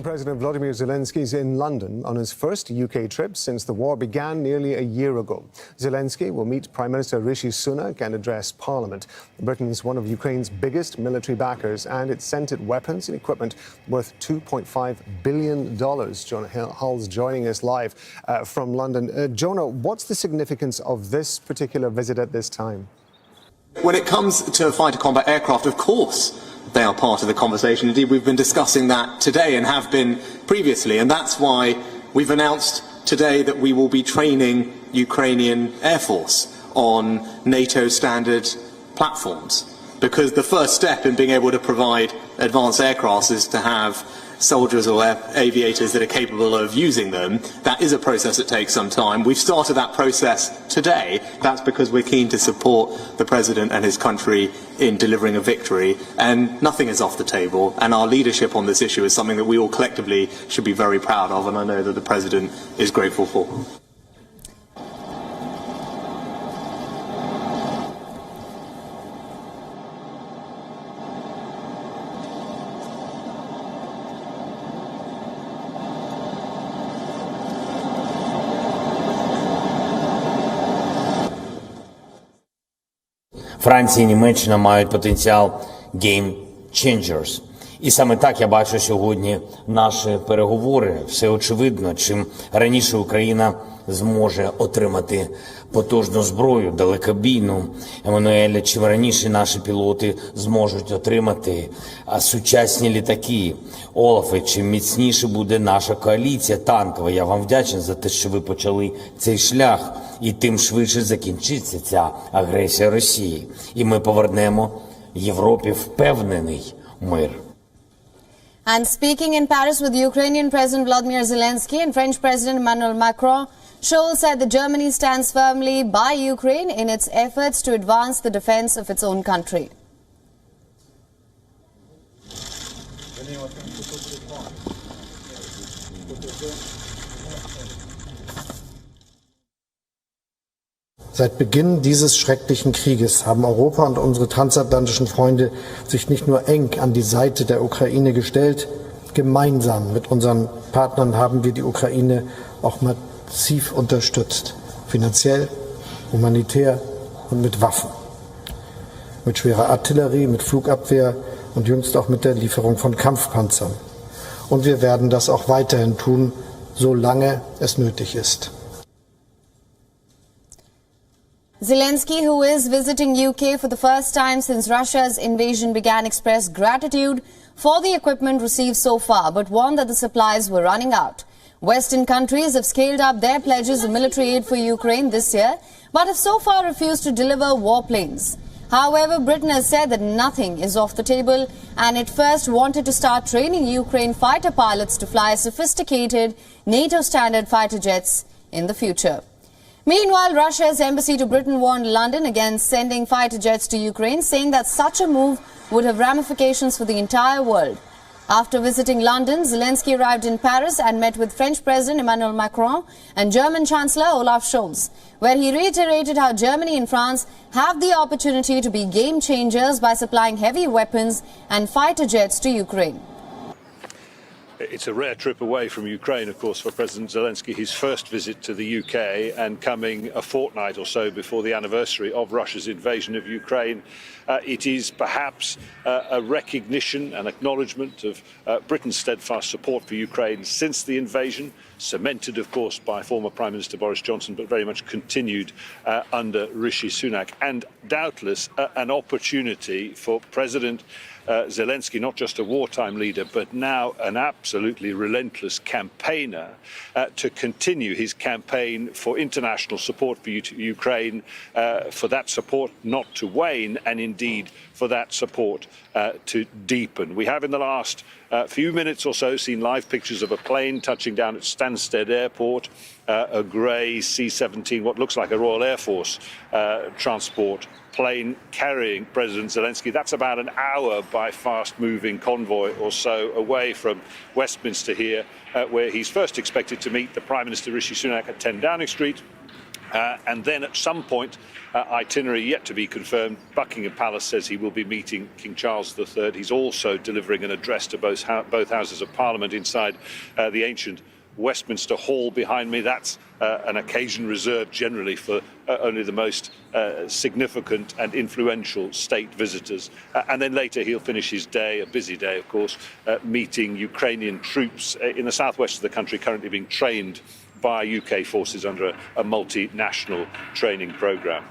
Ukrainian President Volodymyr Zelensky is in London on his first UK trip since the war began nearly a year ago. Zelensky will meet Prime Minister Rishi Sunak and address Parliament. Britain is one of Ukraine's biggest military backers, and it sent it weapons and equipment worth $2.5 billion. Jonah Hull's joining us live from London. Jonah, what's the significance of this particular visit at this time? When it comes to fighter combat aircraft, of course, they are part of the conversation. Indeed, we've been discussing that today and have been previously, and that's why we've announced today that we will be training Ukrainian Air Force on NATO standard platforms. Because the first step in being able to provide advanced aircraft is to have soldiers or aviators that are capable of using them. That is a process that takes some time. We've started that process today. That's because we're keen to support the President and his country in delivering a victory, and nothing is off the table, and our leadership on this issue is something that we all collectively should be very proud of, and I know that the President is grateful for. Франція і Німеччина мають потенціал game changers. І саме так я бачу сьогодні наші переговори. Все очевидно, чим раніше Україна зможе отримати потужну зброю, далекобійну, Еммануеля, чим раніше наші пілоти зможуть отримати сучасні літаки, Олафе, чим міцніше буде наша коаліція танкова. Я вам вдячний за те, що ви почали цей шлях, і тим швидше закінчиться ця агресія Росії. І ми повернемо Європі впевнений мир. And speaking in Paris with Ukrainian President Volodymyr Zelensky and French President Emmanuel Macron, Scholz said that Germany stands firmly by Ukraine in its efforts to advance the defense of its own country. Seit Beginn dieses schrecklichen Krieges haben Europa und unsere transatlantischen Freunde sich nicht nur eng an die Seite der Ukraine gestellt, gemeinsam mit unseren Partnern haben wir die Ukraine auch massiv unterstützt. Finanziell, humanitär und mit Waffen. Mit schwerer Artillerie, mit Flugabwehr und jüngst auch mit der Lieferung von Kampfpanzern. Und wir werden das auch weiterhin tun, solange es nötig ist. Zelensky, who is visiting UK for the first time since Russia's invasion began, expressed gratitude for the equipment received so far, but warned that the supplies were running out. Western countries have scaled up their pledges of military aid for Ukraine this year, but have so far refused to deliver warplanes. However, Britain has said that nothing is off the table, and it first wanted to start training Ukraine fighter pilots to fly sophisticated NATO standard fighter jets in the future. Meanwhile, Russia's embassy to Britain warned London against sending fighter jets to Ukraine, saying that such a move would have ramifications for the entire world. After visiting London, Zelensky arrived in Paris and met with French President Emmanuel Macron and German Chancellor Olaf Scholz, where he reiterated how Germany and France have the opportunity to be game changers by supplying heavy weapons and fighter jets to Ukraine. It's a rare trip away from Ukraine, of course, for President Zelensky, his first visit to the UK, and coming a fortnight or so before the anniversary of Russia's invasion of Ukraine. It is perhaps a recognition, an acknowledgement of Britain's steadfast support for Ukraine since the invasion, cemented, of course, by former Prime Minister Boris Johnson, but very much continued under Rishi Sunak, and doubtless an opportunity for President Zelensky, not just a wartime leader, but now an absolutely relentless campaigner, to continue his campaign for international support for Ukraine, for that support not to wane, and indeed for that support to deepen. We have in the last few minutes or so seen live pictures of a plane touching down at Stansted Airport, a grey C-17, what looks like a Royal Air Force transport plane carrying President Zelensky. That's about an hour by fast-moving convoy or so away from Westminster here, where he's first expected to meet the Prime Minister Rishi Sunak at 10 Downing Street, And then at some point, itinerary yet to be confirmed, Buckingham Palace says he will be meeting King Charles III. He's also delivering an address to both Houses of Parliament inside the ancient Westminster Hall behind me. That's an occasion reserved generally for only the most significant and influential state visitors. And then later he'll finish his day, a busy day of course, meeting Ukrainian troops in the southwest of the country currently being trained by UK forces under a multinational training programme.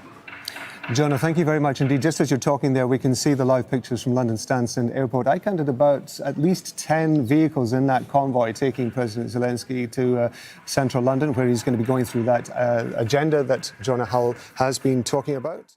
Jonah, thank you very much indeed. Just as you're talking there, we can see the live pictures from London Stansted Airport. I counted about at least 10 vehicles in that convoy taking President Zelensky to central London, where he's going to be going through that agenda that Jonah Hull has been talking about.